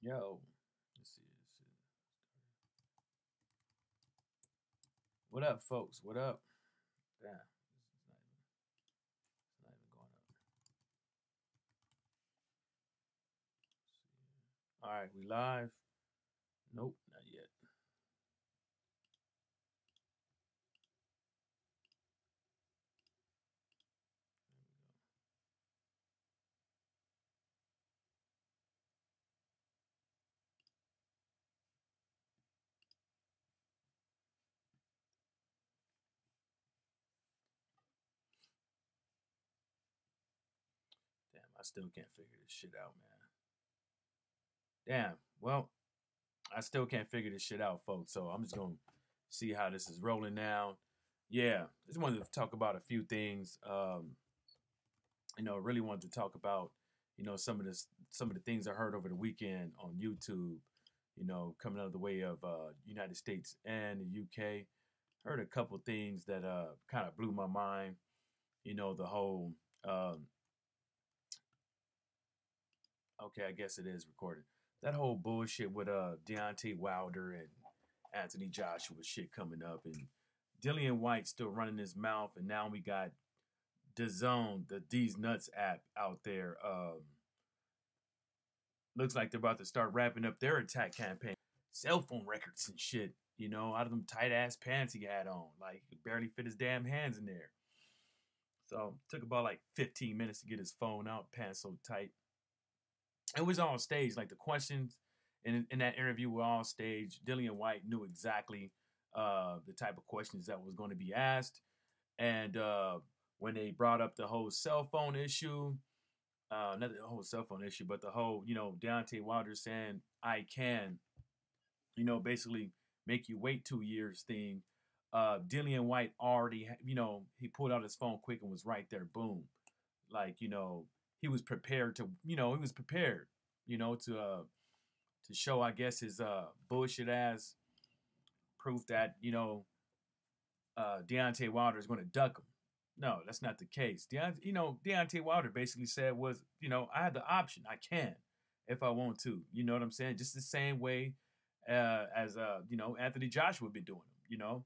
Yo, let's see. What up, folks? What up? Damn, it's not even going up. All right, we live. Nope, not yet. Damn, I still can't figure this shit out, man. Damn. Well, I still can't figure this shit out, folks. So I'm just gonna see how this is rolling now. Yeah, just wanted to talk about a few things. Really wanted to talk about, some of the things I heard over the weekend on YouTube. Coming out of the way of United States and the UK. Heard a couple things that kind of blew my mind. The whole okay, I guess it is recorded. That whole bullshit with Deontay Wilder and Anthony Joshua shit coming up, and Dillian White still running his mouth, and now we got Dazn, the These Nuts app out there. Looks like they're about to start wrapping up their attack campaign. Cell phone records and shit, out of them tight ass pants he had on. Like, he barely fit his damn hands in there. So, it took about like 15 minutes to get his phone out, pants so tight. It was on stage. Like, the questions in that interview were on stage. Dillian White knew exactly the type of questions that was going to be asked. And when they brought up the whole cell phone issue, not the whole cell phone issue, but the whole, Deontay Wilder saying, I can, basically make you wait 2 years thing. Dillian White already, he pulled out his phone quick and was right there. Boom. Like, he was prepared to, he was prepared, to show, I guess, his bullshit ass proof that, Deontay Wilder is going to duck him. No, that's not the case. Deontay Wilder basically said was, I had the option. I can if I want to. You know what I'm saying? Just the same way as Anthony Joshua been doing them.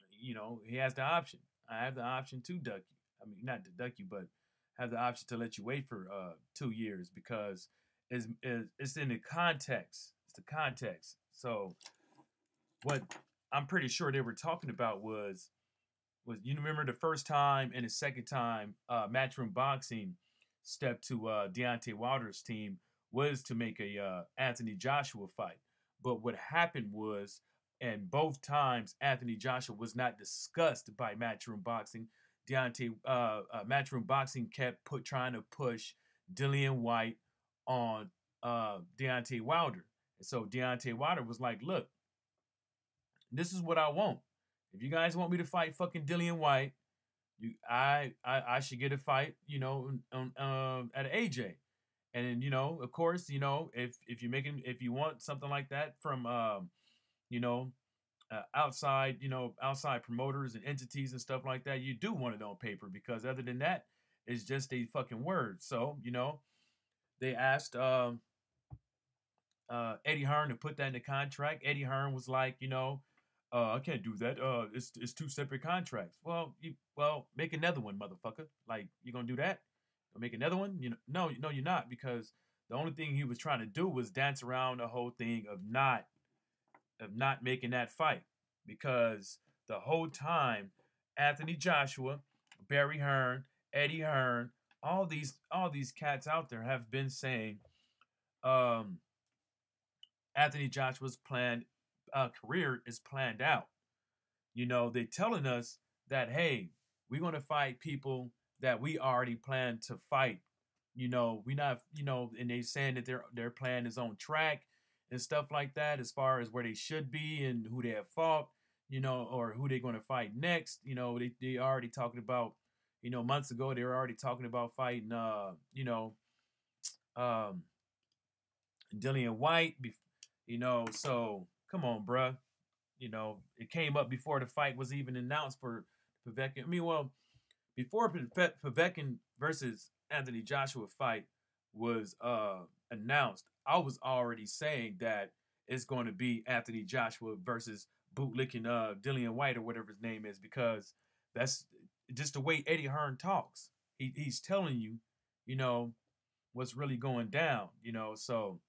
He has the option. I have the option to duck you. I mean, not to duck you, but have the option to let you wait for 2 years because it's in the context. It's the context. So what I'm pretty sure they were talking about was you remember the first time and the second time Matchroom Boxing stepped to Deontay Wilder's team was to make a Anthony Joshua fight. But what happened was, and both times Anthony Joshua was not discussed by Matchroom Boxing. Matchroom Boxing kept trying to push Dillian White on Deontay Wilder. And so Deontay Wilder was like, look, this is what I want. If you guys want me to fight fucking Dillian White, I should get a fight, at AJ. And then, of course, if you want something like that from outside, outside promoters and entities and stuff like that, you do want it on paper because other than that, it's just a fucking word. So, they asked Eddie Hearn to put that in the contract. Eddie Hearn was like, I can't do that. It's two separate contracts. Well, make another one, motherfucker. Like, you gonna do that? Make another one? No, you're not, because the only thing he was trying to do was dance around the whole thing of not making that fight, because the whole time Anthony Joshua, Barry Hearn, Eddie Hearn, all these cats out there have been saying Anthony Joshua's career is planned out. They're telling us that, hey, we're going to fight people that we already planned to fight. We not, and they saying that their plan is on track and stuff like that, as far as where they should be and who they have fought, or who they're going to fight next. They already talking about, months ago, they were already talking about fighting, Dillian White, so come on, bruh. It came up before the fight was even announced for Povetkin. Before Povetkin versus Anthony Joshua fight was announced, I was already saying that it's going to be Anthony Joshua versus bootlicking Dillian Whyte or whatever his name is, because that's just the way Eddie Hearn talks. He's telling you, you know, what's really going down, So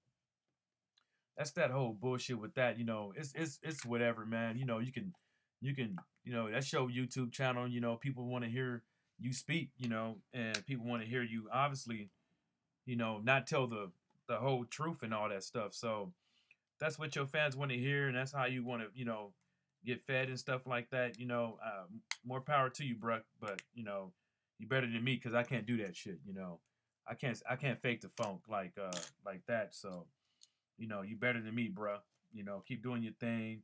that's that whole bullshit with that, It's whatever, man. You can that's your YouTube channel. People want to hear you speak, and people want to hear you obviously, not tell the whole truth and all that stuff. So that's what your fans want to hear, and that's how you want to, get fed and stuff like that. More power to you, bruh. But you better than me because I can't do that shit. I can't fake the funk like that. So you better than me, bruh. Keep doing your thing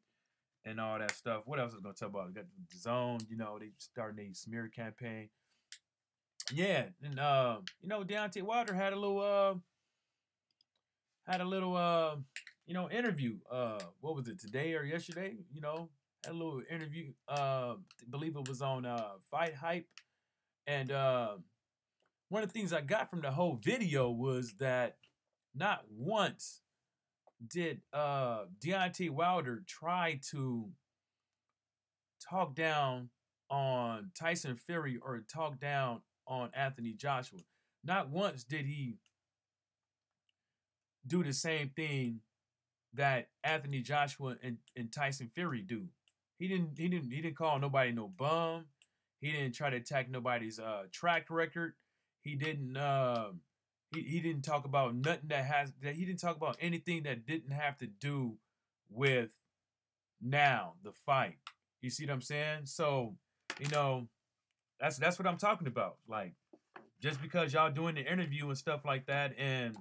and all that stuff. What else was I gonna talk about? Got the Dazn. They starting a smear campaign. Yeah, and Deontay Wilder had a little interview. What was it, today or yesterday? Had a little interview. Believe it was on Fight Hype. And one of the things I got from the whole video was that not once did Deontay Wilder try to talk down on Tyson Fury or talk down on Anthony Joshua. Not once did he do the same thing that Anthony Joshua and Tyson Fury do. He didn't call nobody no bum. He didn't try to attack nobody's track record. He didn't he didn't talk about nothing he didn't talk about anything that didn't have to do with now the fight. You see what I'm saying? So, that's what I'm talking about. Like, just because y'all doing the interview and stuff like that, and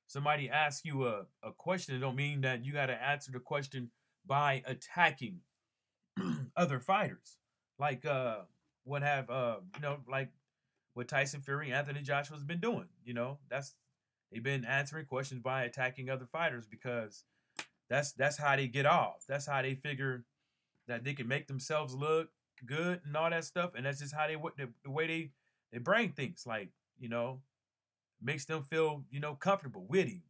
somebody asks you a question, it don't mean that you got to answer the question by attacking other fighters. Like what Tyson Fury and Anthony Joshua's been doing. They've been answering questions by attacking other fighters because that's how they get off. That's how they figure that they can make themselves look good and all that stuff. And that's just how the way they bring things. Like, makes them feel, comfortable, witty,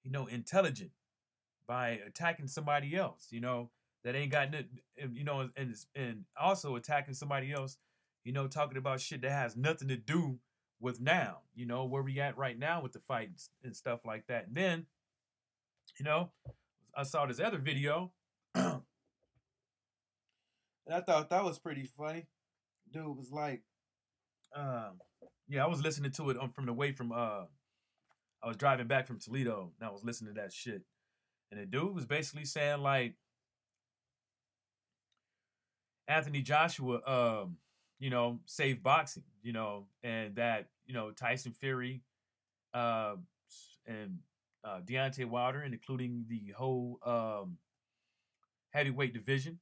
intelligent by attacking somebody else, that ain't got nothing, and also attacking somebody else, talking about shit that has nothing to do with now, where we at right now with the fights and stuff like that. And then, I saw this other video and I thought that was pretty funny. Dude was like, I was listening to it from the way from, I was driving back from Toledo and I was listening to that shit. And the dude was basically saying like, Anthony Joshua, saved boxing, and that, Tyson Fury, and Deontay Wilder, and including the whole heavyweight division,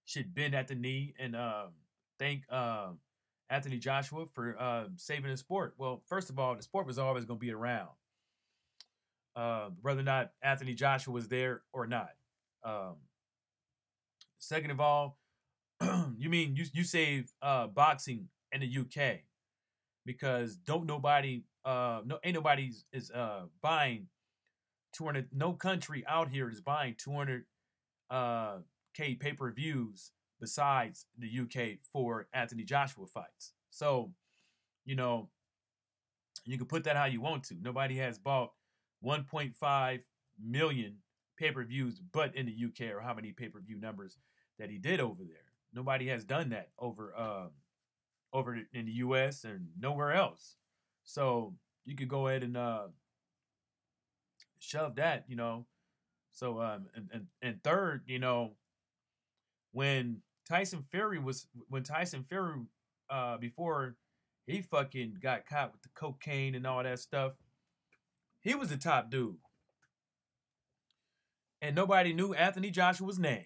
should bend at the knee and thank Anthony Joshua for saving the sport. Well, first of all, the sport was always going to be around, whether or not Anthony Joshua was there or not. Second of all, you mean you save boxing in the UK because ain't nobody is buying 200. No country out here is buying 200 K pay-per-views besides the UK for Anthony Joshua fights. So, you can put that how you want to. Nobody has bought 1.5 million pay-per-views but in the UK, or how many pay-per-view numbers that he did over there. Nobody has done that over in the US and nowhere else. So you could go ahead and shove that, So and third, when Tyson Fury before he fucking got caught with the cocaine and all that stuff, he was the top dude. And nobody knew Anthony Joshua's name.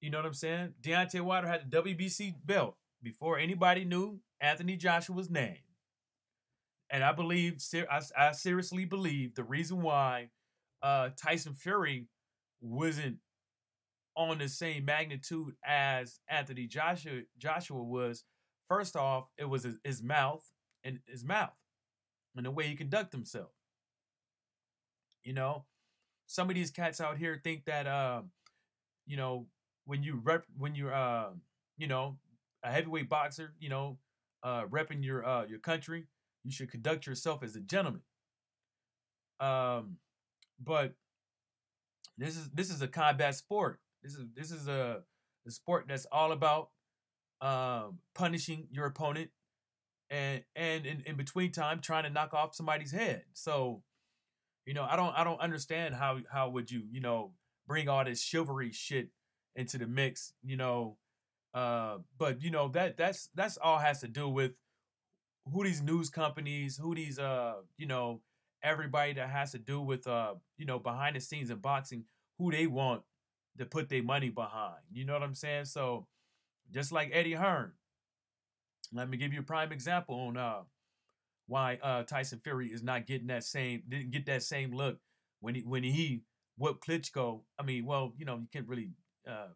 You know what I'm saying? Deontay Wilder had the WBC belt before anybody knew Anthony Joshua's name. And I seriously believe the reason why Tyson Fury wasn't on the same magnitude as Anthony Joshua was, first off, it was his mouth. and the way he conduct himself. You know, some of these cats out here think that you know, when you're you know, a heavyweight boxer, repping your country, you should conduct yourself as a gentleman. Um, but this is a combat sport. This is a sport that's all about punishing your opponent and in between time trying to knock off somebody's head. So I don't understand how would you bring all this chivalry shit into the mix. But that's all has to do with who these news companies, who these everybody that has to do with behind the scenes in boxing, who they want to put their money behind. You know what I'm saying? So just like Eddie Hearn, let me give you a prime example on why Tyson Fury is not getting didn't get that same look when he whooped Klitschko. I mean, well, you can't really even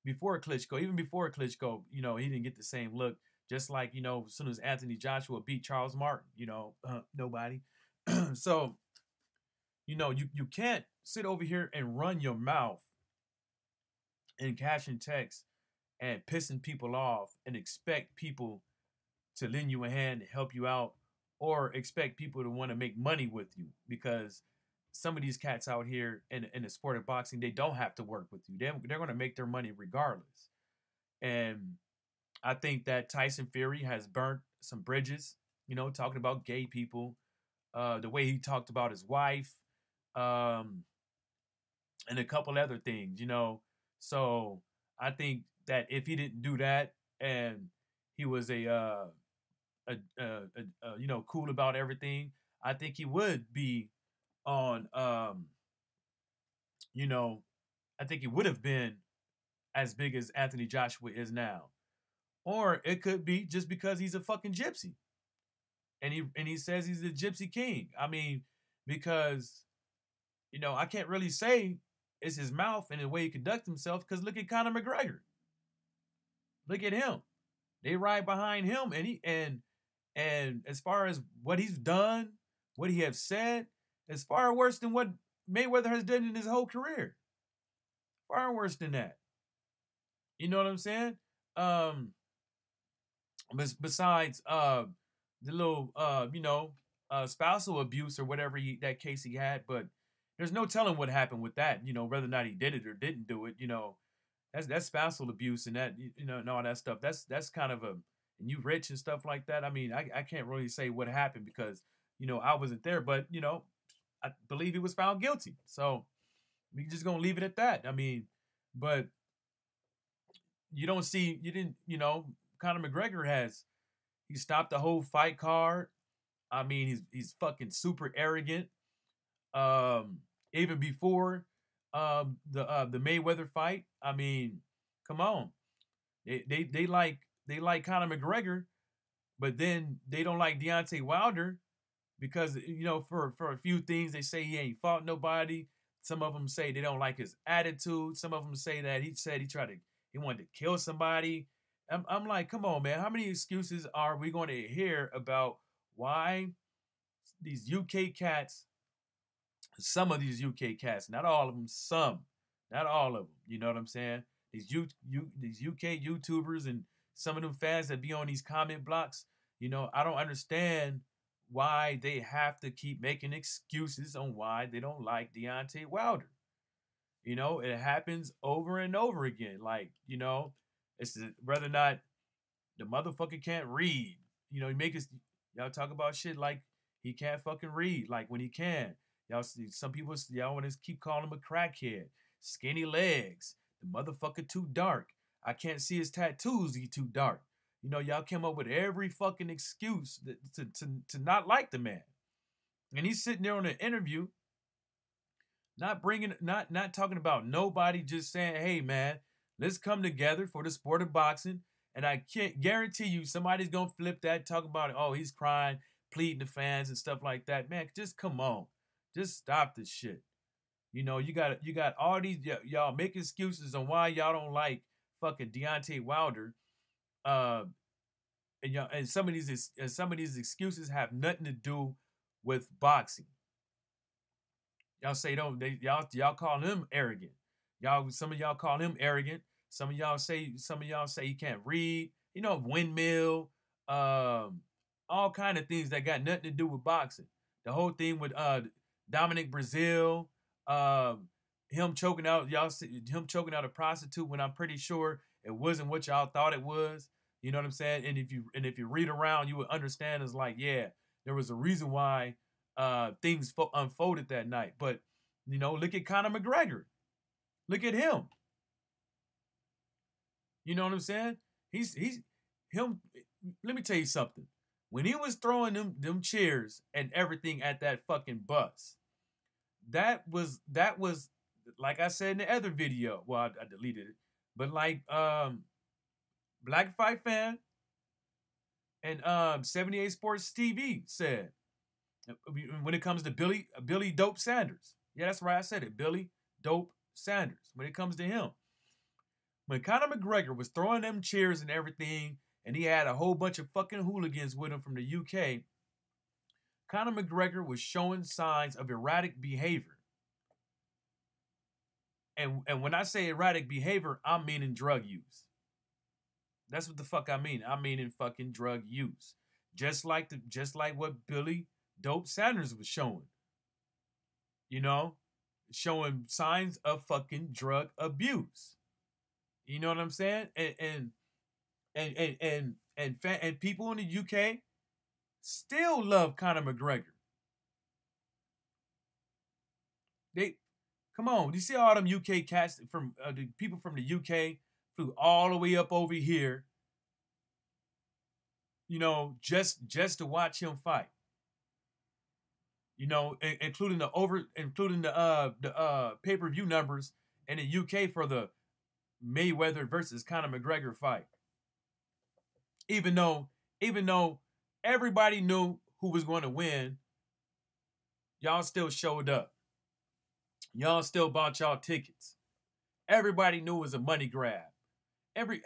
before Klitschko, he didn't get the same look. Just like, as soon as Anthony Joshua beat Charles Martin, nobody. So, you can't sit over here and run your mouth and cashing checks and pissing people off and expect people to lend you a hand and help you out, or expect people to want to make money with you, because some of these cats out here in the sport of boxing, they don't have to work with you. They're going to make their money regardless. And I think that Tyson Fury has burnt some bridges, talking about gay people, the way he talked about his wife, and a couple other things, So I think that if he didn't do that and he was cool about everything, I think he would be on, I think he would have been as big as Anthony Joshua is now. Or it could be just because he's a fucking gypsy. And he says he's the gypsy king. I mean, because, I can't really say it's his mouth and the way he conducts himself, because look at Conor McGregor. Look at him. They ride behind him, and as far as what he's done, what he has said, is far worse than what Mayweather has done in his whole career. Far worse than that. You know what I'm saying? Besides the little spousal abuse or whatever that case he had, but there's no telling what happened with that, whether or not he did it or didn't do it. That's spousal abuse, and that and all that stuff. That's kind of and you rich and stuff like that. I mean, I can't really say what happened because I wasn't there, but I believe he was found guilty. So we just gonna leave it at that. I mean, but Conor McGregor he stopped the whole fight card. I mean, he's fucking super arrogant. Even before the Mayweather fight, I mean, come on, they like Conor McGregor, but then they don't like Deontay Wilder because for a few things they say he ain't fought nobody. Some of them say they don't like his attitude. Some of them say that he wanted to kill somebody. I'm like, come on, man. How many excuses are we going to hear about why these UK cats, some of these UK cats, not all of them, some, not all of them, you know what I'm saying? These UK YouTubers and some of them fans that be on these comment blocks, I don't understand why they have to keep making excuses on why they don't like Deontay Wilder. It happens over and over again. Like, it's whether or not the motherfucker can't read. Y'all talk about shit like he can't fucking read, like when he can. Y'all see some people, y'all want to keep calling him a crackhead. Skinny legs. The motherfucker too dark. I can't see his tattoos, he too dark. Y'all came up with every fucking excuse to not like the man. And he's sitting there on an interview, not talking about nobody, just saying, hey man, let's come together for the sport of boxing. And I can't guarantee you somebody's gonna flip that, talk about it, oh, he's crying, pleading to fans and stuff like that. Man, just come on. Just stop this shit. You got all these y'all make excuses on why y'all don't like fucking Deontay Wilder. And y'all, and some of these excuses have nothing to do with boxing. Y'all say don't they y'all call him arrogant. Some of y'all call him arrogant. Some of y'all say he can't read. You know, windmill, all kind of things that got nothing to do with boxing. The whole thing with Dominic Brazil, him choking out a prostitute when I'm pretty sure it wasn't what y'all thought it was. You know what I'm saying? And if you read around, you would understand it's like, yeah, there was a reason why things unfolded that night. But look at Conor McGregor. Look at him. You know what I'm saying? He's him. Let me tell you something. When he was throwing them chairs and everything at that fucking bus, that was like I said in the other video. Well, I deleted it, but like Black Fight Fan and 78 Sports TV said, when it comes to Billy Dope Sanders. Yeah, that's right. I said it. Billy Dope Sanders. When it comes to him. When Conor McGregor was throwing them chairs and everything, and he had a whole bunch of fucking hooligans with him from the UK, Conor McGregor was showing signs of erratic behavior. And when I say erratic behavior, I'm meaning drug use. That's what the fuck I mean. I mean in fucking drug use. Just like what Billy Dope Sanders was showing. Showing signs of fucking drug abuse. You know what I'm saying? And people in the UK still love Conor McGregor. Come on, you see all them UK cats from the people from the UK flew all the way up over here, just to watch him fight. Including the pay-per-view numbers in the UK for the Mayweather versus Conor McGregor fight. Even though everybody knew who was going to win, y'all still showed up. Y'all still bought y'all tickets. Everybody knew it was a money grab. Every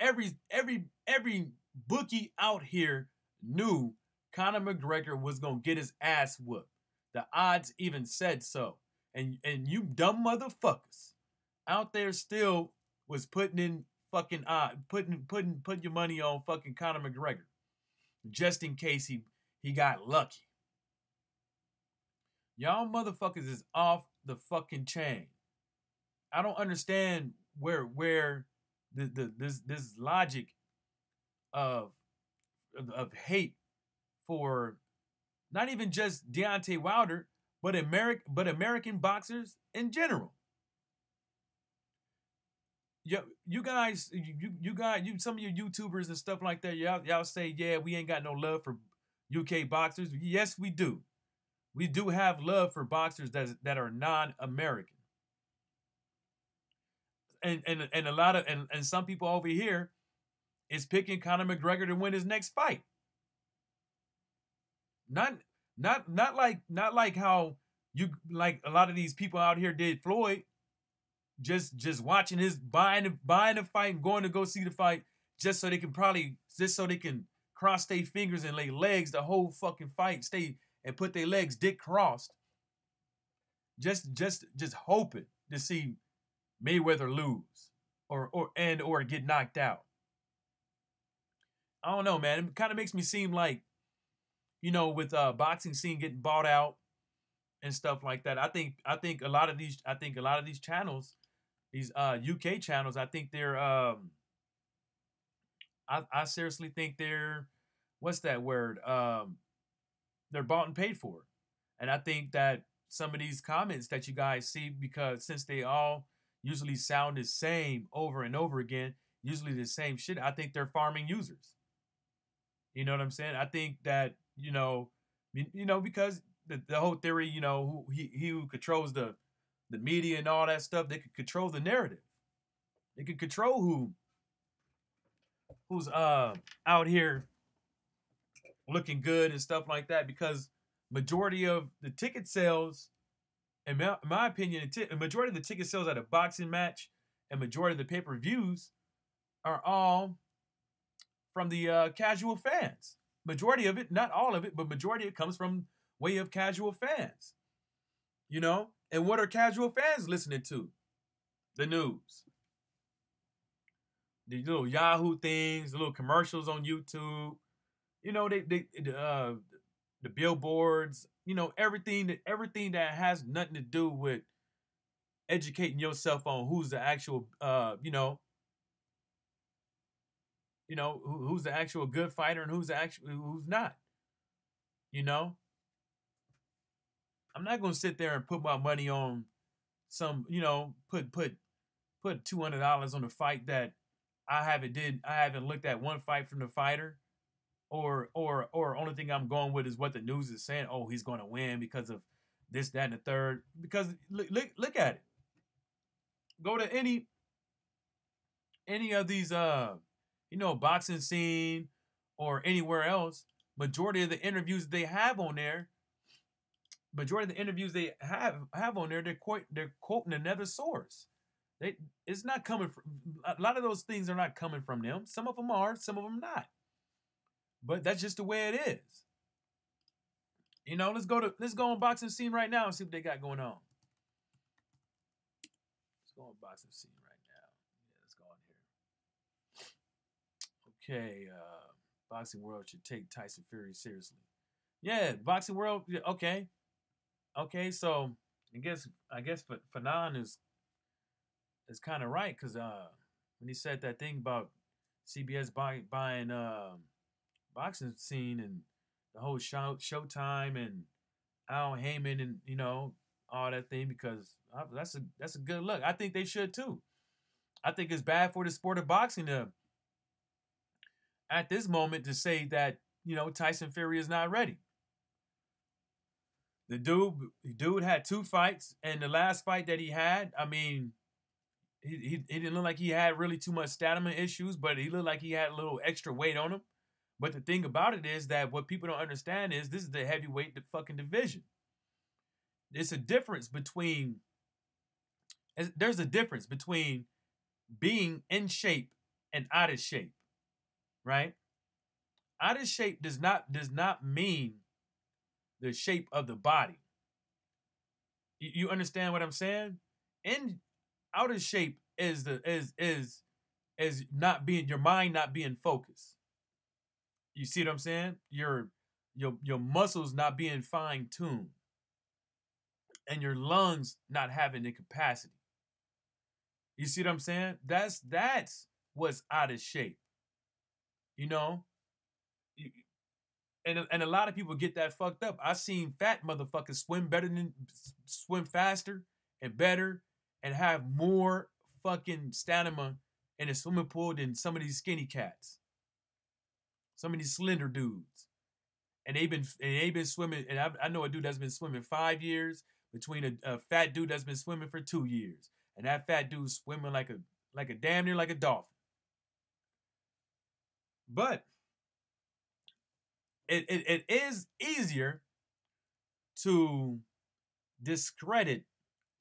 bookie out here knew Conor McGregor was gonna get his ass whooped. The odds even said so. And you dumb motherfuckers out there still was putting in fucking putting your money on fucking Conor McGregor just in case he got lucky. Y'all motherfuckers is off the fucking chain. I don't understand where this logic of hate for not even just Deontay Wilder, but American boxers in general. You guys, some of your YouTubers and stuff like that, y'all say, yeah, we ain't got no love for UK boxers. Yes, we do. We do have love for boxers that are non-American. And a lot of and some people over here is picking Conor McGregor to win his next fight. Not like how you like a lot of these people out here did Floyd. Just watching buying the fight and going to go see the fight just so they can cross their fingers and lay legs the whole fucking fight, stay and put their legs dick crossed. Just hoping to see Mayweather lose or get knocked out. I don't know, man. It kind of makes me seem like, with boxing scene getting bought out and stuff like that. I think a lot of these channels, these UK channels, I think they're I seriously think they're, what's that word? They're bought and paid for. And I think that some of these comments that you guys see, because since they all usually sound the same over and over again, usually the same shit, I think they're farming users. You know what I'm saying? I think that, because the whole theory, he who controls the media and all that stuff, they could control the narrative. They could control who's out here looking good and stuff like that, because majority of the ticket sales, in my opinion, majority of the ticket sales at a boxing match and majority of the pay-per-views are all from the casual fans. Majority of it, not all of it, but majority of it comes from way of casual fans. You know? And what are casual fans listening to? The news. The little Yahoo things, the little commercials on YouTube. You know, the billboards, you know, everything that has nothing to do with educating yourself on who's the actual who's the actual good fighter and who's not. You know? I'm not gonna sit there and put my money on some, put $200 on a fight that I haven't looked at one fight from the fighter, or only thing I'm going with is what the news is saying. Oh, he's going to win because of this, that, and the third. Because look at it. Go to any of these boxing scene or anywhere else. Majority of the interviews they have on there, they're quoting another source. It's not coming from, a lot of those things are not coming from them. Some of them are, some of them not. But that's just the way it is. You know, let's go on boxing scene right now and see what they got going on. Let's go on boxing scene right now. Yeah, let's go on here. Okay, boxing world should take Tyson Fury seriously. Yeah, boxing world. Okay, so I guess Fanon is kind of right, because when he said that thing about CBS buying boxing scene and the whole Showtime and Al Heyman and all that thing, because that's a good look. I think they should too. I think it's bad for the sport of boxing to, at this moment, to say that Tyson Fury is not ready. The dude had 2 fights, and the last fight that he had, I mean, he didn't look like he had really too much stamina issues, but he looked like he had a little extra weight on him. But the thing about it is that what people don't understand is this is the heavyweight fucking division. There's a difference between being in shape and out of shape, right? Out of shape does not mean the shape of the body. You understand what I'm saying? Out of shape is not being, your mind not being focused. You see what I'm saying? Your muscles not being fine-tuned, and your lungs not having the capacity. You see what I'm saying? That's what's out of shape. And a lot of people get that fucked up. I've seen fat motherfuckers swim faster and better and have more fucking stamina in a swimming pool than some of these skinny cats. Some of these slender dudes. And they've been swimming, and I know a dude that's been swimming 5 years between a fat dude that's been swimming for 2 years. And that fat dude's swimming like a damn near like a dolphin. But it is easier to discredit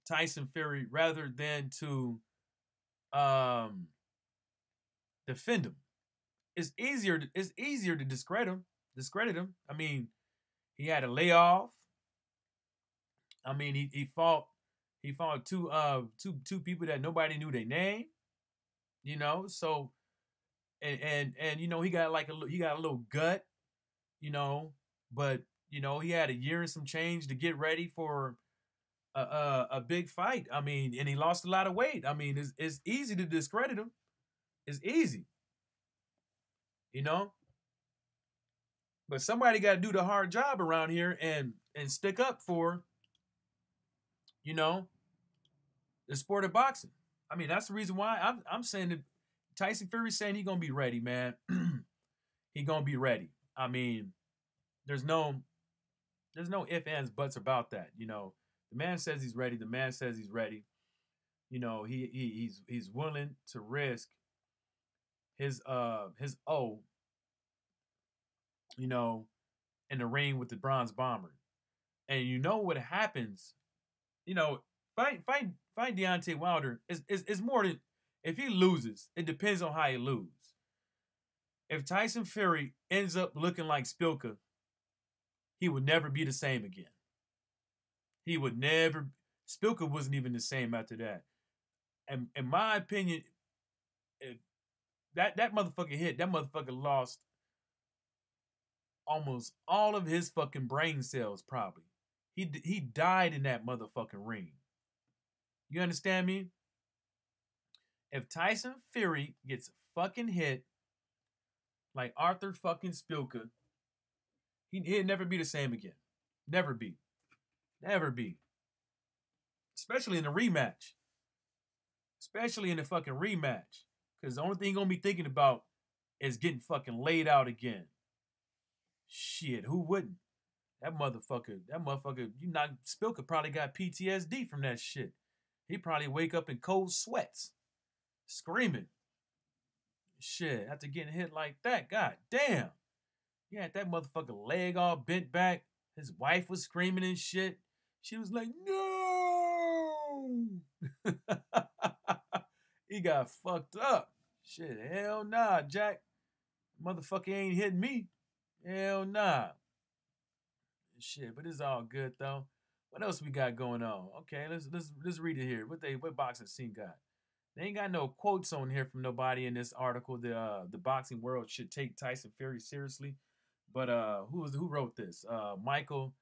Tyson Fury rather than to defend him. It's easier to discredit him. I mean, he had a layoff. I mean, he fought two people that nobody knew their name. So and he got a little gut, but he had a year and some change to get ready for a big fight. I mean, and he lost a lot of weight. I mean, it's easy to discredit him. It's easy. But somebody got to do the hard job around here and stick up for, the sport of boxing. I mean, that's the reason why I'm saying that Tyson Fury's saying he's gonna be ready, man. He's gonna be ready. I mean, there's no ifs, ands, buts about that. The man says he's ready. The man says he's ready. He's willing to risk his O, in the ring with the Bronze Bomber. And you know what happens, fight Deontay Wilder is more than, if he loses, it depends on how he loses. If Tyson Fury ends up looking like Spilka, he would never be the same again. He would never. Spilka wasn't even the same after that. And in my opinion, if that motherfucker hit, that motherfucker lost almost all of his fucking brain cells. Probably he died in that motherfucking ring. You understand me? If Tyson Fury gets fucking hit like Arthur fucking Spilka, he'd never be the same again. Never be. Never be. Especially in the rematch. Especially in the fucking rematch. Because the only thing you're going to be thinking about is getting fucking laid out again. Shit, who wouldn't? That motherfucker, Spilka probably got PTSD from that shit. He probably wake up in cold sweats. Screaming. Shit, after getting hit like that, god damn. He had that motherfucker leg all bent back. His wife was screaming and shit. She was like, no! He got fucked up. Shit, hell nah, Jack. Motherfucker ain't hitting me. Hell nah. Shit, but it's all good though. What else we got going on? Okay, let's read it here. What boxing scene got? They ain't got no quotes on here from nobody in this article. The boxing world should take Tyson Fury seriously. But who wrote this? Michael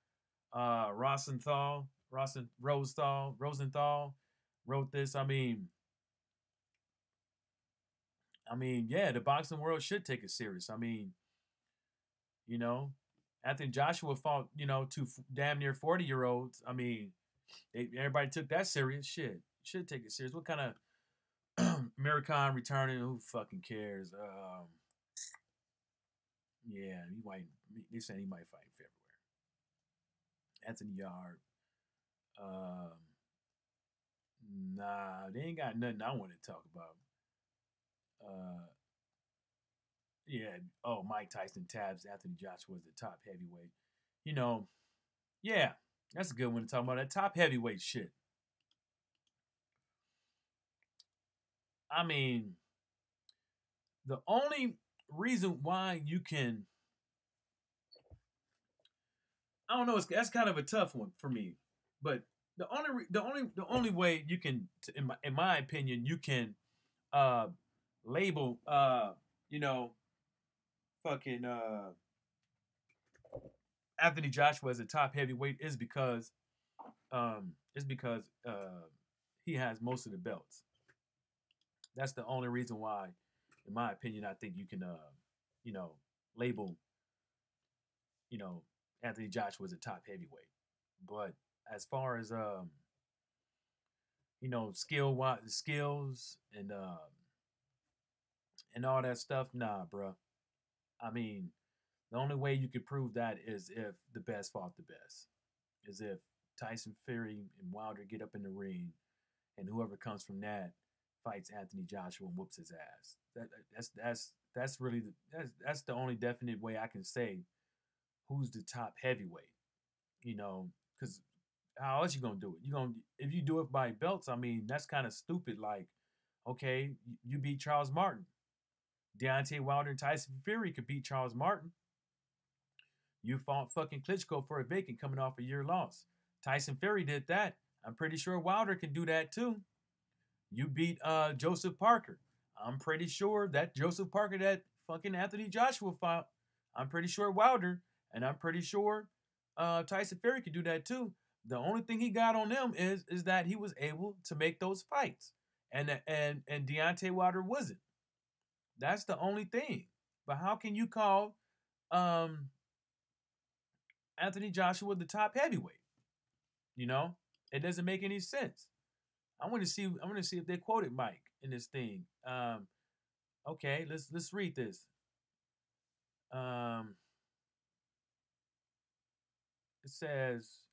Rosenthal wrote this. I mean, yeah, the boxing world should take it serious. I mean, you know, Anthony Joshua fought, two damn near 40-year-olds. I mean, everybody took that serious. Shit, should take it serious. What kind of American returning? Who fucking cares? Yeah, he might. They saying he might fight in February. Anthony Yard. Nah, they ain't got nothing I want to talk about. Yeah. Oh, Mike Tyson tabs Anthony Joshua as the top heavyweight. Yeah, that's a good one to talk about. That top heavyweight shit. I mean, the only reason why you can, I don't know, that's kind of a tough one for me, but the only way you can, in my opinion, you can label fucking Anthony Joshua as a top heavyweight is because he has most of the belts. That's the only reason why, in my opinion, I think you can label Anthony Joshua as a top heavyweight. But as far as skills and all that stuff, nah, bro. I mean, the only way you could prove that is if the best fought the best. Is if Tyson Fury and Wilder get up in the ring, and whoever comes from that fights Anthony Joshua and whoops his ass. That's really that's the only definite way I can say who's the top heavyweight. Because how else you gonna do it? If you do it by belts, I mean that's kind of stupid. Like, okay, you beat Charles Martin. Deontay Wilder and Tyson Fury could beat Charles Martin. You fought fucking Klitschko for a vacant coming off a year loss. Tyson Fury did that. I'm pretty sure Wilder can do that too. You beat Joseph Parker. I'm pretty sure that Joseph Parker that fucking Anthony Joshua fought. I'm pretty sure Wilder, and I'm pretty sure Tyson Fury could do that too. The only thing he got on them is that he was able to make those fights, and Deontay Wilder wasn't. That's the only thing. But how can you call Anthony Joshua the top heavyweight? It doesn't make any sense. I want to see if they quoted Mike in this thing. Okay, let's read this. It says,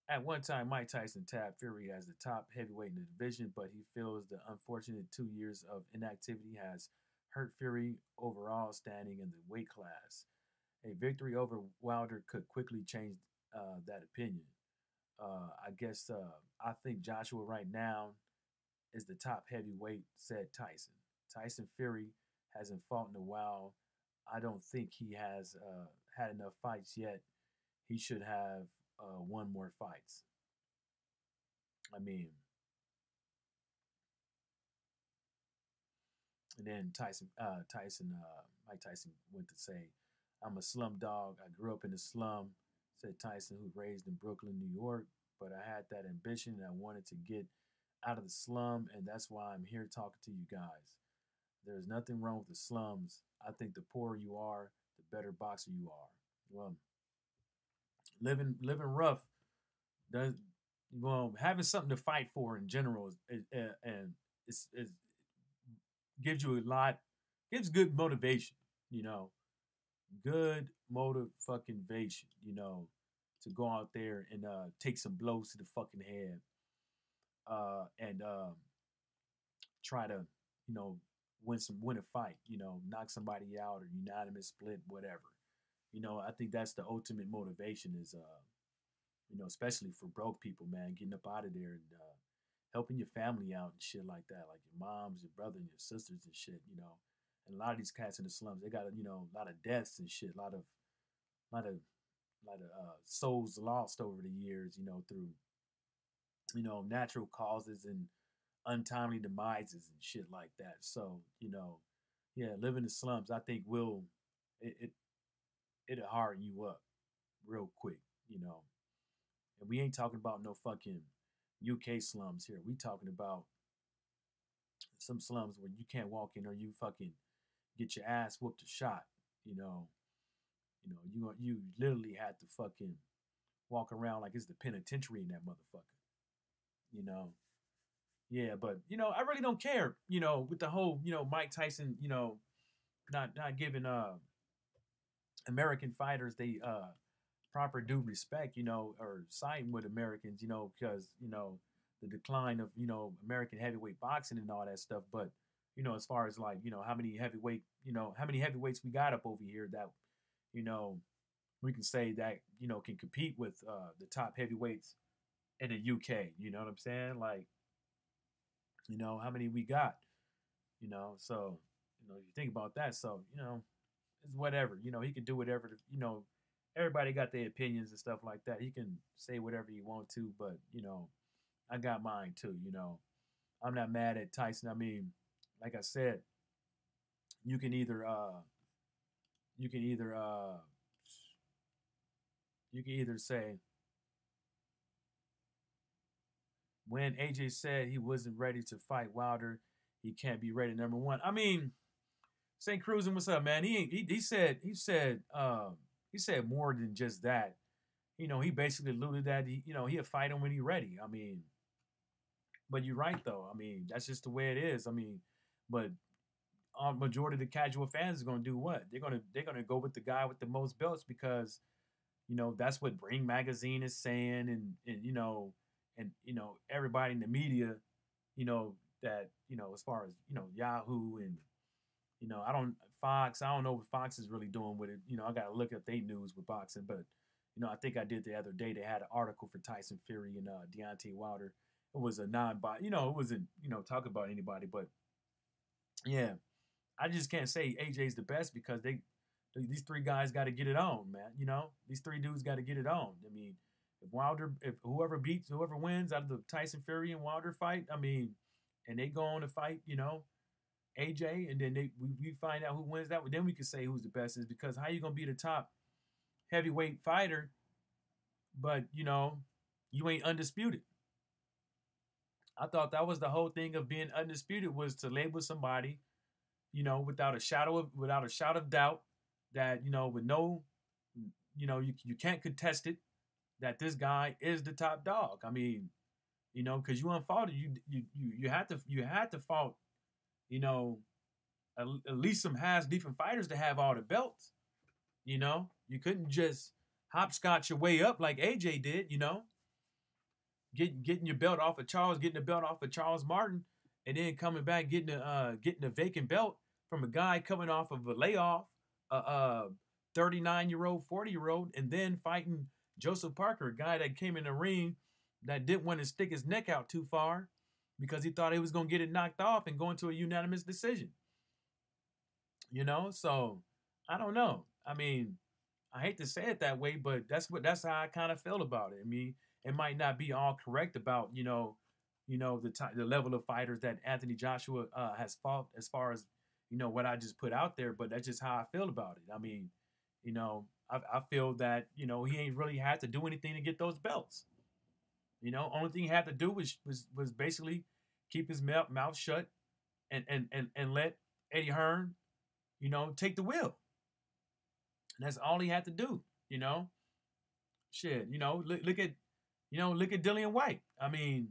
at one time, Mike Tyson tabbed Fury as the top heavyweight in the division, but he feels the unfortunate 2 years of inactivity has hurt Fury overall standing in the weight class. A victory over Wilder could quickly change that opinion. I think Joshua right now is the top heavyweight, said Tyson. Tyson Fury hasn't fought in a while. I don't think he has had enough fights yet. He should have won more fights. I mean, and then Mike Tyson went to say, "I'm a slum dog. I grew up in the slum," said Tyson, who raised in Brooklyn, New York. "But I had that ambition and I wanted to get out of the slum, and that's why I'm here talking to you guys. There's nothing wrong with the slums. I think the poorer you are, the better boxer you are." Well, living rough does well having something to fight for in general and it's gives you a lot, gives good motivation, you know, good motive fucking vation, to go out there and take some blows to the fucking head, and try to, you know, win a fight, knock somebody out or unanimous split, whatever. I think that's the ultimate motivation is, especially for broke people, man, getting up out of there and helping your family out and shit like that, like your moms, your brother, and your sisters and shit, And a lot of these cats in the slums, they got a lot of deaths and shit, lot of, souls lost over the years, through natural causes and untimely demises and shit like that. So yeah, living in the slums, I think will it, it it'll harden you up real quick, you know. And we ain't talking about no fucking UK slums here. We talking about some slums where you can't walk in or you fucking get your ass whooped or shot. You know, you literally had to fucking walk around like it's the penitentiary in that motherfucker. You know, yeah, but I really don't care. With the whole Mike Tyson, not giving American fighters they proper due respect, or siding with Americans, because the decline of American heavyweight boxing and all that stuff. But as far as like how many heavyweights we got up over here that you know we can say that can compete with the top heavyweights in the UK. You know what I'm saying? Like how many we got. So if you think about that, so it's whatever. He can do whatever. Everybody got their opinions and stuff like that. He can say whatever he want to, but I got mine too. I'm not mad at Tyson. I mean, like I said, you can either you can either you can either say when AJ said he wasn't ready to fight Wilder, he can't be ready. Number one. I mean, St. Cruising, what's up, man? He said more than just that. He basically alluded that he'll fight him when he's ready. I mean, but you're right though. I mean, that's just the way it is. I mean, but majority of the casual fans are gonna do what? They're gonna go with the guy with the most belts because that's what Ring Magazine is saying, and everybody in the media, that as far as Yahoo and I don't Fox. I don't know what Fox is really doing with it. I got to look at their news with boxing, but I think I did the other day. They had an article for Tyson Fury and Deontay Wilder. It was a non-bot. It wasn't talk about anybody, but yeah, I just can't say AJ's the best because these three guys got to get it on, man. These three dudes got to get it on. I mean, if whoever wins out of the Tyson Fury and Wilder fight, I mean, and they go on to fight, AJ, and then we find out who wins that. Then we can say who's the best is because how you gonna be the top heavyweight fighter, but you ain't undisputed. I thought that was the whole thing of being undisputed was to label somebody, without a shadow of doubt that with no, you can't contest it that this guy is the top dog. I mean, because you unfought it, you had to fault. At least some different fighters to have all the belts. You couldn't just hopscotch your way up like AJ did. Getting your belt off of Charles, getting the belt off of Charles Martin, and then coming back getting a vacant belt from a guy coming off of a layoff, 39-year-old, 40-year-old, and then fighting Joseph Parker, a guy that came in the ring that didn't want to stick his neck out too far because he thought he was going to get it knocked off and go into a unanimous decision. So, I don't know. I mean, I hate to say it that way, but that's how I kind of feel about it. I mean, it might not be all correct about the level of fighters that Anthony Joshua has fought as far as what I just put out there, but that's just how I feel about it. I mean, I feel that he ain't really had to do anything to get those belts. Only thing he had to do was basically keep his mouth shut and let Eddie Hearn, take the wheel. And that's all he had to do. Shit. Look at Dillian Whyte. I mean,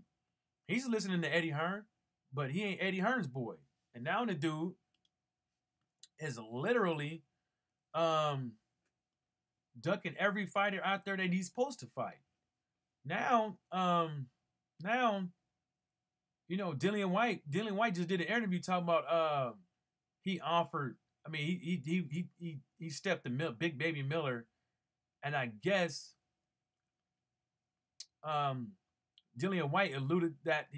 he's listening to Eddie Hearn, but he ain't Eddie Hearn's boy. And now the dude is literally ducking every fighter out there that he's supposed to fight. Now, Dillian Whyte just did an interview talking about he offered. I mean, he stepped to Big Baby Miller, and I guess Dillian Whyte alluded that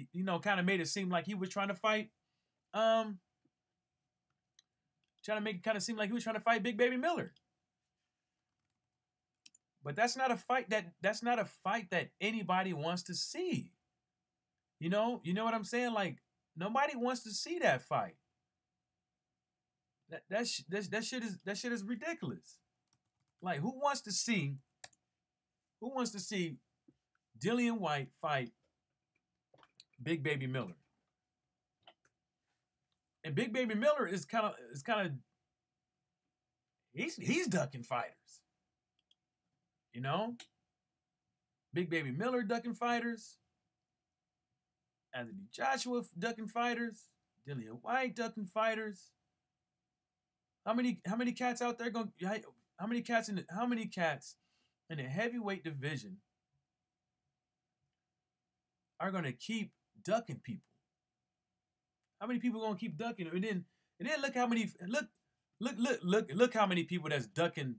kind of made it seem like he was trying to fight trying to make it kind of seem like he was trying to fight Big Baby Miller. But that's not a fight that anybody wants to see. You know what I'm saying? Like, nobody wants to see that fight. That shit is ridiculous. Like, who wants to see Dillian Whyte fight Big Baby Miller? And Big Baby Miller is kind of he's ducking fighters. Big Baby Miller ducking fighters. Anthony Joshua ducking fighters. Dillian Whyte ducking fighters. How many cats out there how many cats in the heavyweight division are gonna keep ducking people? How many people are gonna keep ducking? And then look how many look how many people that's ducking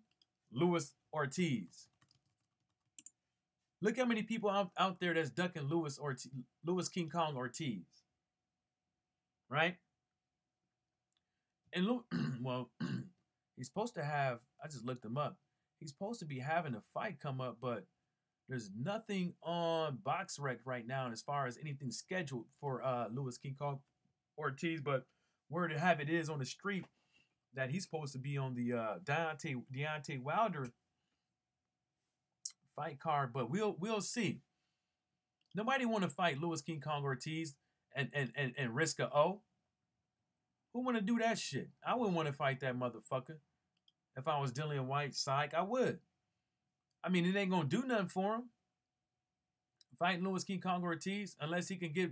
Luis Ortiz. Look how many people out there that's ducking Luis King Kong Ortiz. Right? And well, he's supposed to have, I just looked him up. He's supposed to be having a fight come up, but there's nothing on BoxRec right now as far as anything scheduled for Luis King Kong Ortiz, but word to have it is on the street that he's supposed to be on the Deontay Wilder fight card, but we'll see. Nobody want to fight Luis King Kong Ortiz and risk a O. Who want to do that shit? I wouldn't want to fight that motherfucker. If I was Dillian Whyte, psych, I would. I mean, it ain't gonna do nothing for him. Fighting Luis King Kong Ortiz, unless he can get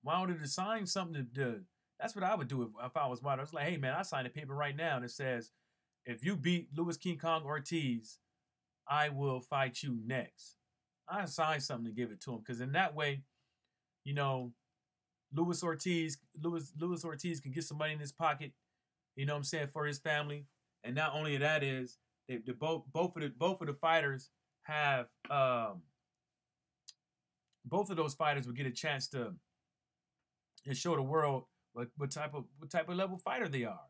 Wilder to sign something to that's what I would do if I was Wilder. I was like, hey man, I signed a paper right now that says if you beat Luis King Kong Ortiz, I will fight you next. I signed something to give it to him, because in that way, Luis Ortiz can get some money in his pocket, what I'm saying, for his family. And not only that is both of the fighters have both of those fighters will get a chance to and show the world what type of level fighter they are.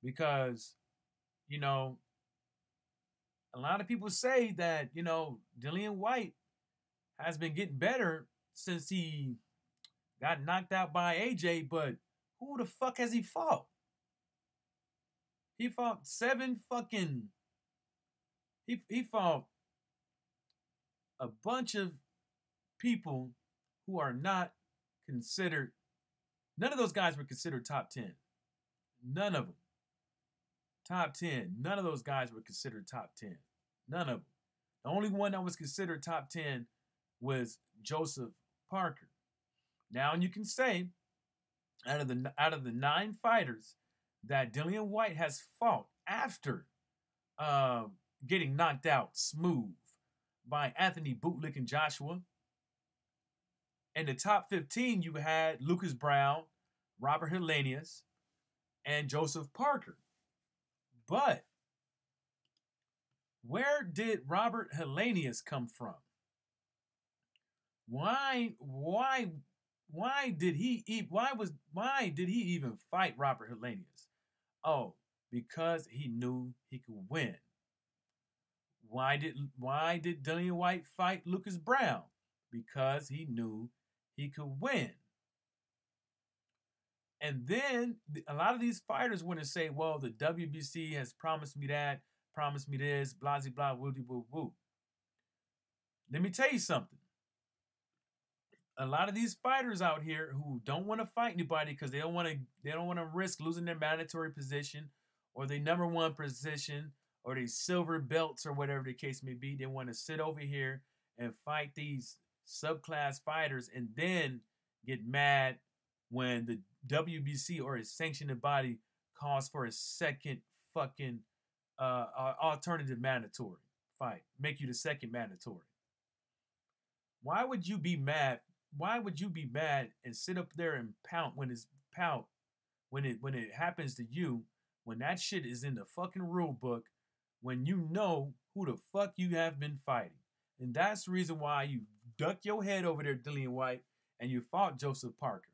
Because, a lot of people say that, Dillian Whyte has been getting better since he got knocked out by AJ, but who the fuck has he fought? He fought he fought a bunch of people who are not considered, none of those guys were considered top 10. None of them. Top 10. None of those guys were considered top 10. None of them. The only one that was considered top 10 was Joseph Parker. Now you can say, out of the 9 fighters that Dillian Whyte has fought after getting knocked out smooth by Anthony Bootlicking Joshua, in the top 15 you had Lucas Brown, Robert Helenius, and Joseph Parker. But where did Robert Helenius come from? Why did he even fight Robert Helenius? Oh, Because he knew he could win. Why did Dillian Whyte fight Lucas Brown? Because he knew he could win. And then a lot of these fighters want to say, well, the WBC has promised me that, promised me this, blah, blah, blah, woo, woo, woo. Let me tell you something. A lot of these fighters out here who don't want to fight anybody because they don't want to risk losing their mandatory position or their number one position or their silver belts or whatever the case may be. They want to sit over here and fight these subclass fighters and then get mad when the WBC or a sanctioned body calls for a second fucking alternative mandatory fight. Make you the second mandatory. Why would you be mad? Why would you be mad and sit up there and pout when it happens to you, when that shit is in the fucking rule book, when you know who the fuck you have been fighting? And that's the reason why you duck your head over there, Dillian Whyte, and you fought Joseph Parker.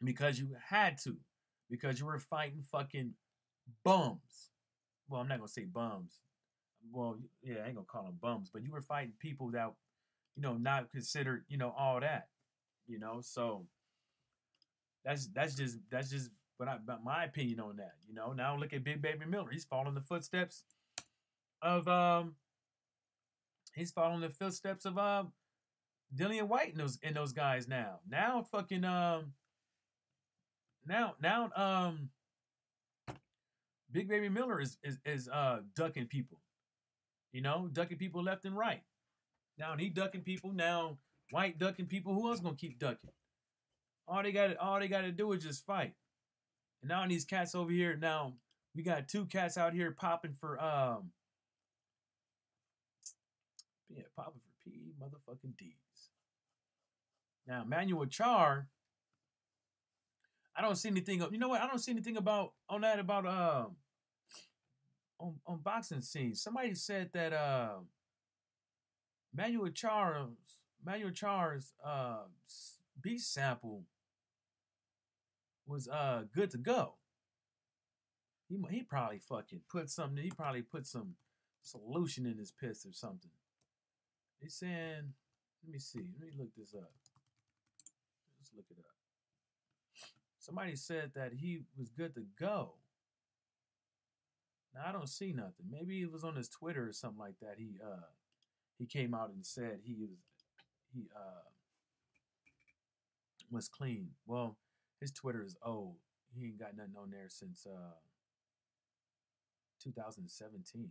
Because you had to. Because you were fighting fucking bums. Well, I'm not going to say bums. Well, yeah, I ain't going to call them bums. But you were fighting people that, not considered, all that. So that's just about my opinion on that. Now look at Big Baby Miller. He's following the footsteps of Dillian Whyte and those guys now. Now fucking now Big Baby Miller is ducking people. Ducking people left and right. Now he ducking people. Now Whyte ducking people. Who else gonna keep ducking? All they gotta do is just fight. And now these cats over here. Now we got two cats out here popping for popping for P motherfucking D's. Now Manuel Char. I don't see anything. You know what? I don't see anything about on boxing scenes. Somebody said that Manuel Char's beat sample was good to go. He probably fucking put something. He probably put some solution in his piss or something. They saying, let me see. Let me look this up. Let's look it up. Somebody said that he was good to go. Now I don't see nothing. Maybe it was on his Twitter or something like that. He came out and said he was clean. Well, his Twitter is old. He ain't got nothing on there since 2017.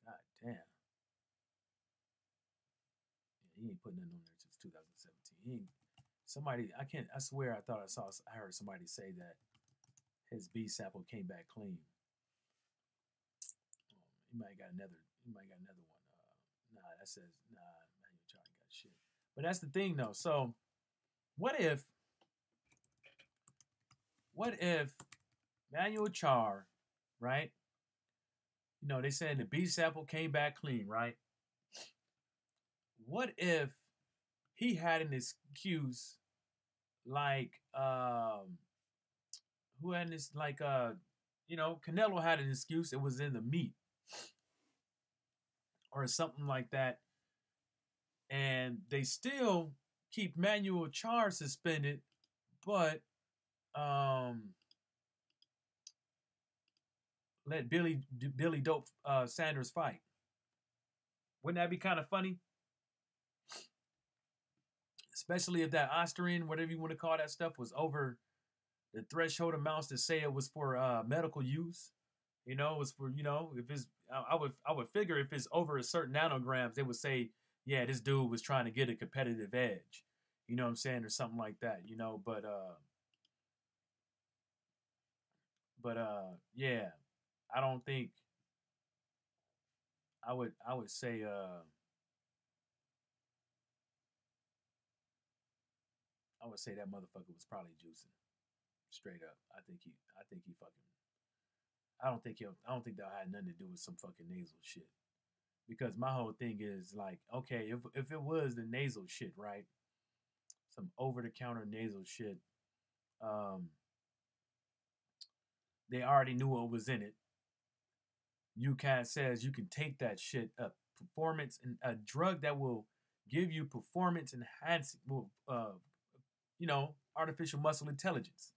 God damn. Yeah, he ain't put nothing on there since 2017. I swear I heard somebody say that his B sample came back clean. He might got another one. That says Manuel Char ain't got shit. But that's the thing though. So what if Manuel Char, right? They said the B sample came back clean, right? What if he had an excuse like who had this like Canelo had an excuse, it was in the meat or something like that, and they still keep Manuel Char suspended, but let Billy Dope Sanders fight. Wouldn't that be kind of funny? Especially if that Osterian, whatever you want to call that stuff, was over the threshold amounts to say it was for medical use. It was for, if it's, I would figure if it's over a certain nanograms, they would say, yeah, this dude was trying to get a competitive edge. You know what I'm saying? Or something like that, but yeah, I don't think I would say that motherfucker was probably juicing. Straight up. I think he fucking I don't think that had nothing to do with some fucking nasal shit. Because my whole thing is like, okay, if it was the nasal shit, right? Some over the counter nasal shit, They already knew what was in it. UCAT says you can take that shit, performance and a drug that will give you performance enhancing, artificial muscle intelligence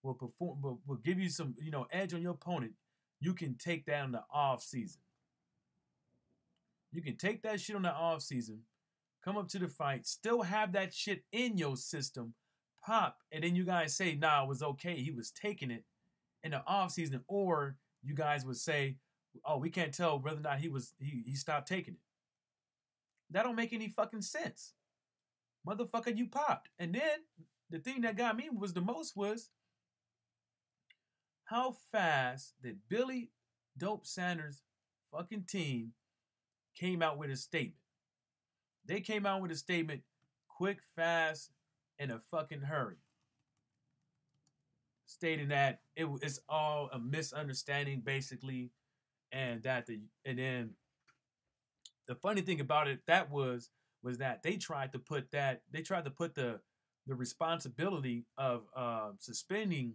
will give you some, edge on your opponent. You can take that in the off season. You can take that shit on the off season, come up to the fight, still have that shit in your system, pop, and then you guys say, nah, it was okay. He was taking it in the off season, or you guys would say, oh, we can't tell whether or not he stopped taking it. That don't make any fucking sense. Motherfucker, you popped. And then the thing that got me was the most was how fast did Billy Dope Sanders' fucking team came out with a statement. They came out with a statement quick, fast, in a fucking hurry, stating that it's all a misunderstanding, basically, and then the funny thing about it was that they tried to put the responsibility of suspending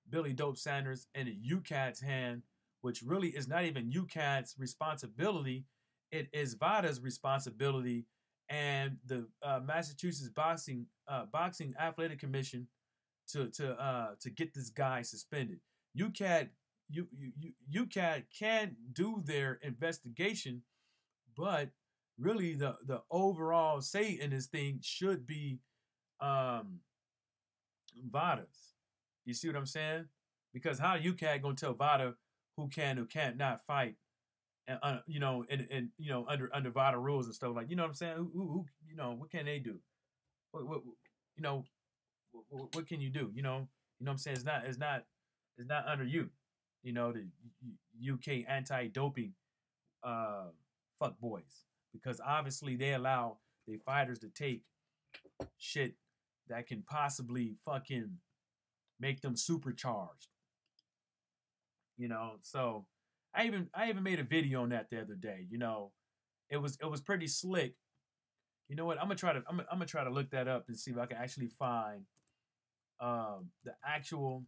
Billy Dope Sanders in UCAT's hand, which really is not even UCAT's responsibility. It is VADA's responsibility and the Massachusetts Boxing Athletic Commission to get this guy suspended. UCAT can do their investigation, but really the overall say in this thing should be VADA's. You see what I'm saying? Because how UCAT gonna tell VADA who can or can't not fight, and under VADA rules and stuff, like, you know what I'm saying? Who what can they do? What what can you do? You know what I'm saying? It's not under you. The UK anti-doping fuck boys, because obviously they allow their fighters to take shit that can possibly fucking make them supercharged. So I even made a video on that the other day. It was pretty slick. You know what? I'm gonna try to look that up and see if I can actually find the actual,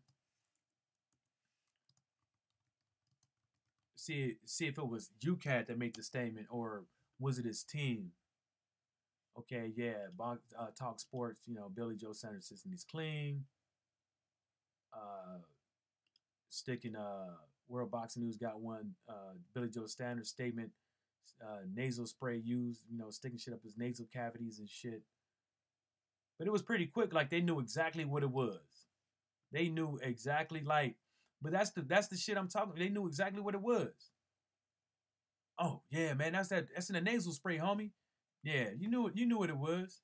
see if it was UCAT that made the statement or was it his team. Okay, yeah, Talk Sports. Billy Joe Sanders system is clean. Sticking World Boxing News got one. Billy Joe Sanders statement. Nasal spray used. Sticking shit up his nasal cavities and shit. But it was pretty quick. Like, they knew exactly what it was. They knew exactly, like. But that's the shit I'm talking. They knew exactly what it was. Oh yeah, man, that's in the nasal spray, homie. Yeah, you knew what it was.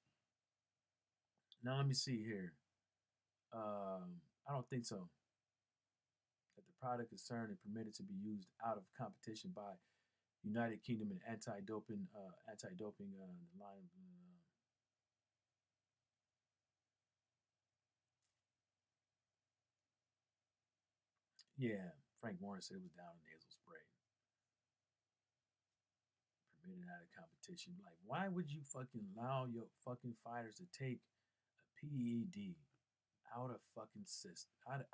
Now let me see here. I don't think so. That the product is concerned and permitted to be used out of competition by United Kingdom and anti-doping line. Yeah, Frank Warren said it was down in nasal spray. Permitted out of competition. Like, why would you fucking allow your fucking fighters to take a PED out of fucking system? Out of,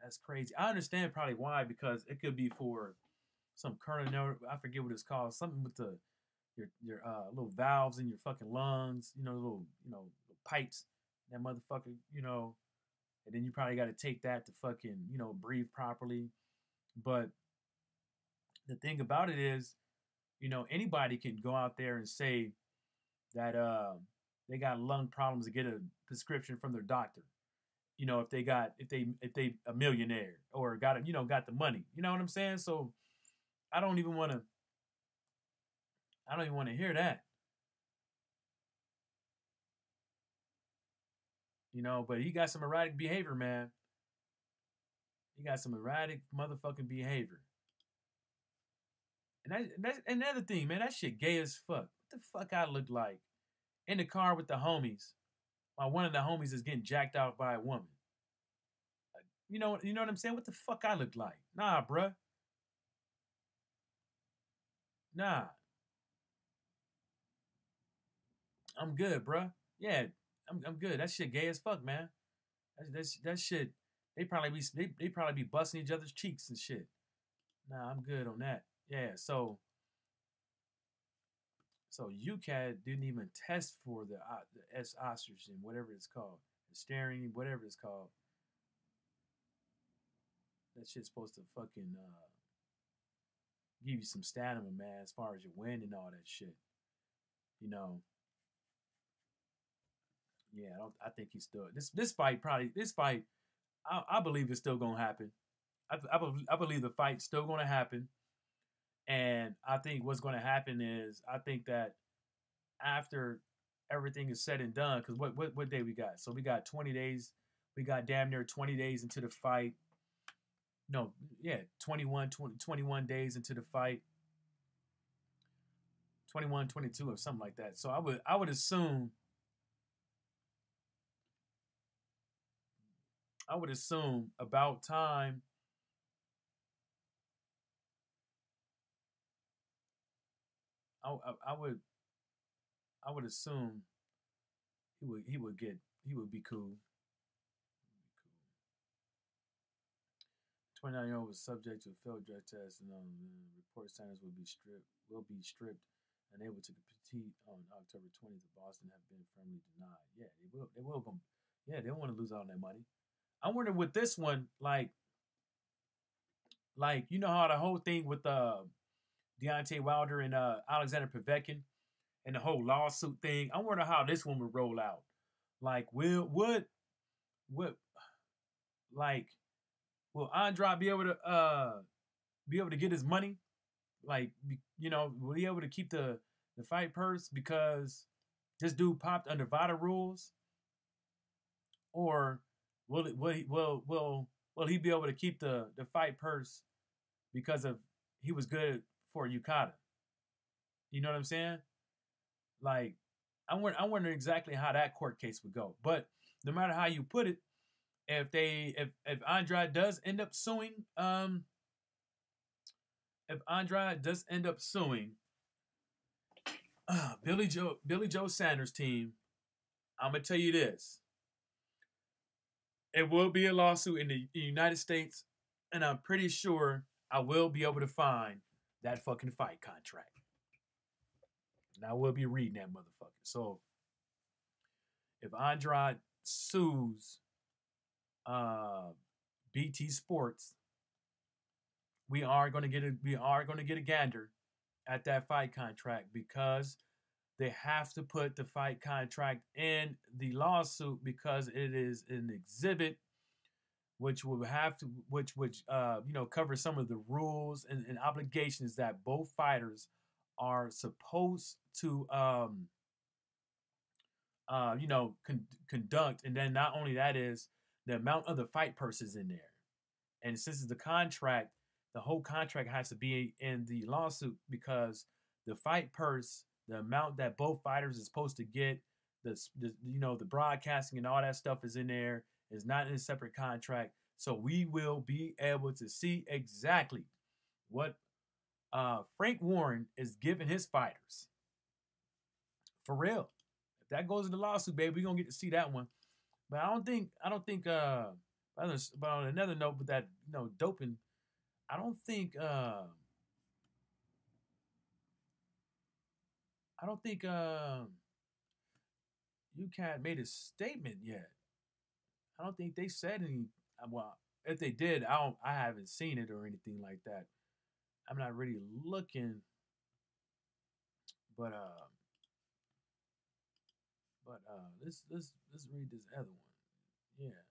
that's crazy. I understand probably why, because it could be for some coronary, I forget what it's called, something with your little valves in your fucking lungs, little pipes, that motherfucker, and then you probably got to take that to fucking breathe properly. But the thing about it is, anybody can go out there and say that they got lung problems to get a prescription from their doctor. If they a millionaire or got the money. You know what I'm saying? So I don't even want to hear that. But he got some erratic behavior, man. He got some erratic motherfucking behavior. And that's another thing, man. That shit gay as fuck. What the fuck I look like in the car with the homies while one of the homies is getting jacked out by a woman? Like, you know what I'm saying? What the fuck I look like? Nah, bruh. Nah. I'm good, bruh. Yeah, I'm good. That shit gay as fuck, man. That shit They probably be busting each other's cheeks and shit. Nah, I'm good on that. Yeah, so UCAD didn't even test for the S ostrich whatever it's called, the staring, whatever it's called. That shit's supposed to fucking give you some stamina, man, as far as your win and all that shit. You know, yeah, I think he's still this fight probably this fight. I believe it's still gonna happen. I believe the fight's still gonna happen, and I think what's gonna happen is I think that after everything is said and done, because what day we got? So we got 20 days. We got damn near 20 days into the fight. No, yeah, 21 days into the fight. 21, 22, or something like that. So I would assume about time. I would assume he would be cool. 29-year-old was subject to a failed drug test, and report Sanders will be stripped, unable to compete on October 20th. Boston have been firmly denied. Yeah, they will go. Yeah, they don't want to lose all that money. I wonder with this one, like you know how the whole thing with Deontay Wilder and Alexander Povetkin and the whole lawsuit thing. I wonder how this one would roll out. Like, would like will Andrade be able to get his money? Like, will he be able to keep the fight purse because this dude popped under VADA rules, or will he be able to keep the fight purse because of he was good for Yukata? You know what I'm saying? Like, I wonder exactly how that court case would go. But no matter how you put it, if Andrade does end up suing, if Andrade does end up suing Billy Joe Sanders' team, I'm gonna tell you this: it will be a lawsuit in the United States, and I'm pretty sure I will be able to find that fucking fight contract. And I will be reading that motherfucker. So if Andrade sues BT Sports, we are going to get a gander at that fight contract because they have to put the fight contract in the lawsuit because it is an exhibit which will have to which cover some of the rules and obligations that both fighters are supposed to conduct. And then not only that is the amount of the fight purses in there. And since it's the contract, the whole contract has to be in the lawsuit because the fight purse, the amount that both fighters are supposed to get, the broadcasting and all that stuff is in there, is not in a separate contract. So we will be able to see exactly what Frank Warren is giving his fighters. For real. If that goes in the lawsuit, baby, we're gonna get to see that one. But I don't think but on another note with that, doping, I don't think UCAD made a statement yet. I don't think they said any. Well, if they did, I haven't seen it or anything like that. I'm not really looking, but let's read this other one. Yeah.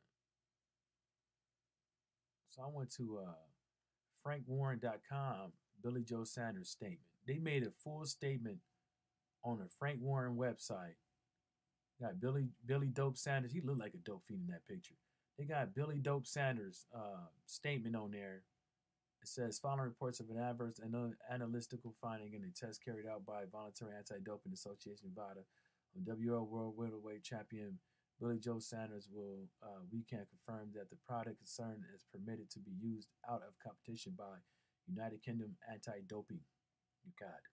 So I went to frankwarren.com, Billy Joe Sanders statement. They made a full statement on the Frank Warren website. Got Billy Dope Sanders. He looked like a dope fiend in that picture. They got Billy Dope Sanders' statement on there. It says, following reports of an adverse and analytical finding in a test carried out by Voluntary Anti-Doping Association VADA of WL World Middleweight Champion Billy Joe Sanders we can confirm that the product concerned is permitted to be used out of competition by United Kingdom Anti-Doping (UKAD).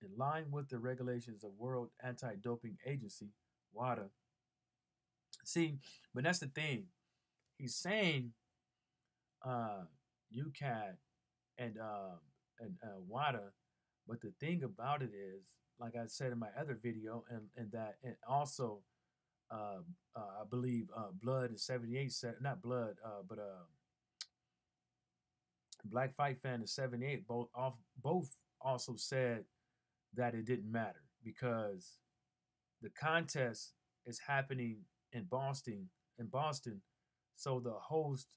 In line with the regulations of World Anti-Doping Agency, WADA. See, but that's the thing. he's saying UCAT and WADA, but the thing about it is, like I said in my other video, and that, and also I believe Blood in '78 said, not Blood, but Black Fight Fan in '78 both also said that it didn't matter because the contest is happening in Boston, so the host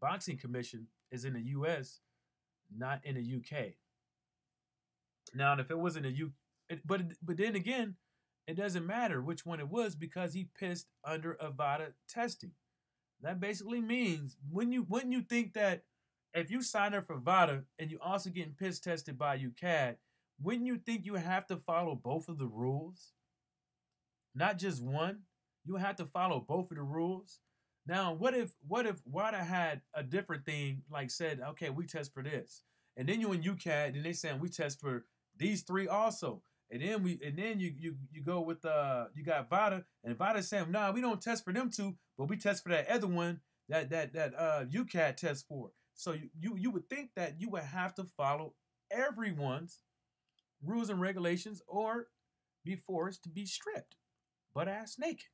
boxing commission is in the U.S., not in the U.K. Now, if it was in the but then again, it doesn't matter which one it was because he pissed under Avada testing. That basically means when you think that if you sign up for VADA and you also getting piss tested by UCAD, wouldn't you think you have to follow both of the rules? Not just one. You have to follow both of the rules. Now, what if WADA had a different thing, like said, okay, we test for this, and then you in UCAD, and they saying we test for these three also, and then you go with you got VADA, and VADA saying, nah, we don't test for them two, but we test for that other one that UCAD tests for. So you would think that you would have to follow everyone's rules and regulations or be forced to be stripped, butt ass naked.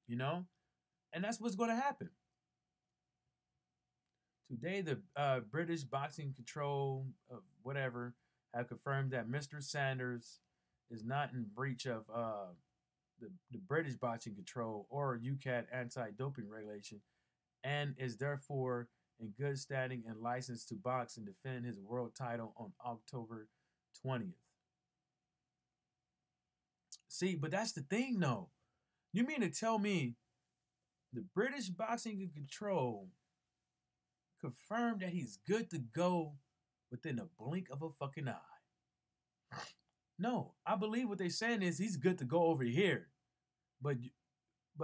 You know? And that's what's going to happen. Today, the British Boxing Control, whatever, have confirmed that Mr. Sanders is not in breach of the British Boxing Control or UCAD anti-doping regulation, and is therefore in good standing and licensed to box and defend his world title on October 20th. See, but that's the thing, though. You mean to tell me the British Boxing Control confirmed that he's good to go within a blink of a fucking eye? No, I believe what they're saying is he's good to go over here, but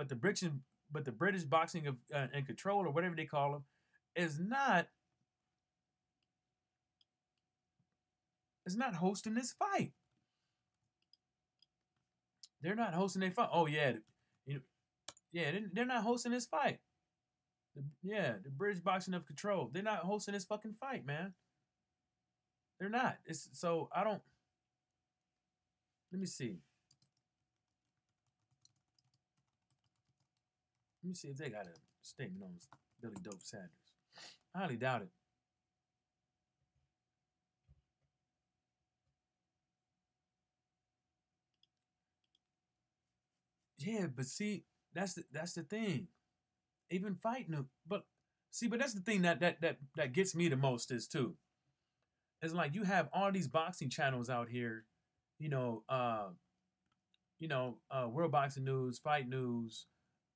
the British Boxing and Control, or whatever they call them, is not hosting this fight. They're not hosting their fight. Oh yeah, they're not hosting this fight. The British Boxing of Control. They're not hosting this fucking fight, man. They're not. So I don't. Let me see. Let me see if they got a statement on Billy Dope Sanders. I highly doubt it. Yeah, but see, that's the thing. Even Fight News, but that's the thing that gets me the most is too. It's like you have all these boxing channels out here, World Boxing News, Fight News,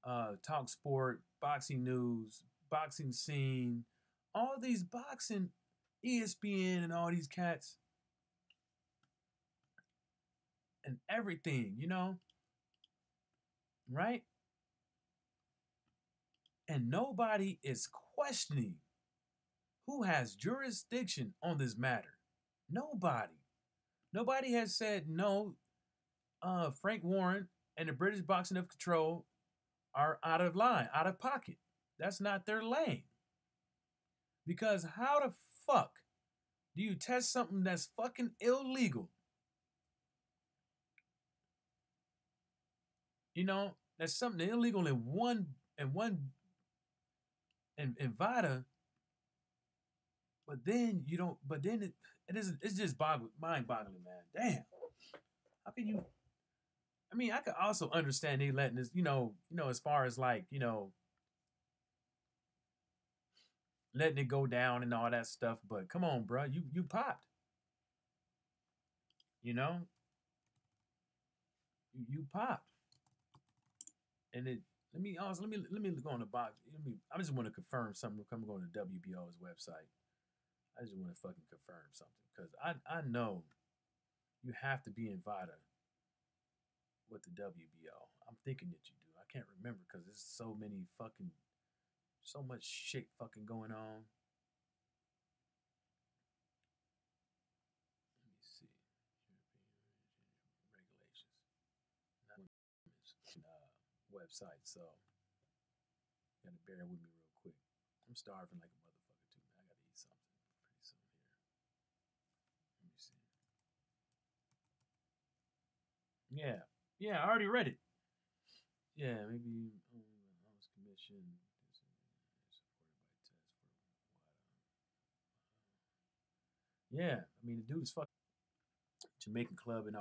Talk Sport, Boxing News, Boxing Scene, all these boxing, ESPN, and all these cats, and everything, right? And nobody is questioning who has jurisdiction on this matter. Nobody. Nobody has said no. Frank Warren and the British Boxing of Control are out of line, out of pocket. That's not their lane. Because how the fuck do you test something that's fucking illegal? That's something illegal in VADA, but then you don't. But then it's just mind-boggling, man. Damn, how can you? I mean, I could also understand they letting this, as far as like, letting it go down and all that stuff. But come on, bro, you popped. You popped, and it. Let me go on the box. I just want to confirm something. I'm going to WBO's website. I just want to fucking confirm something because I know you have to be in VADA with the WBO. I'm thinking that you do. I can't remember because there's so much shit fucking going on. Let me see. Regulations. website, so you gotta bear with me real quick. I'm starving like a motherfucker too, man. I gotta eat something pretty soon here. Let me see. Yeah, yeah, I already read it. Yeah, maybe I was commissioned. Supported by test for what? Yeah, I mean the dude is fucking Jamaican club and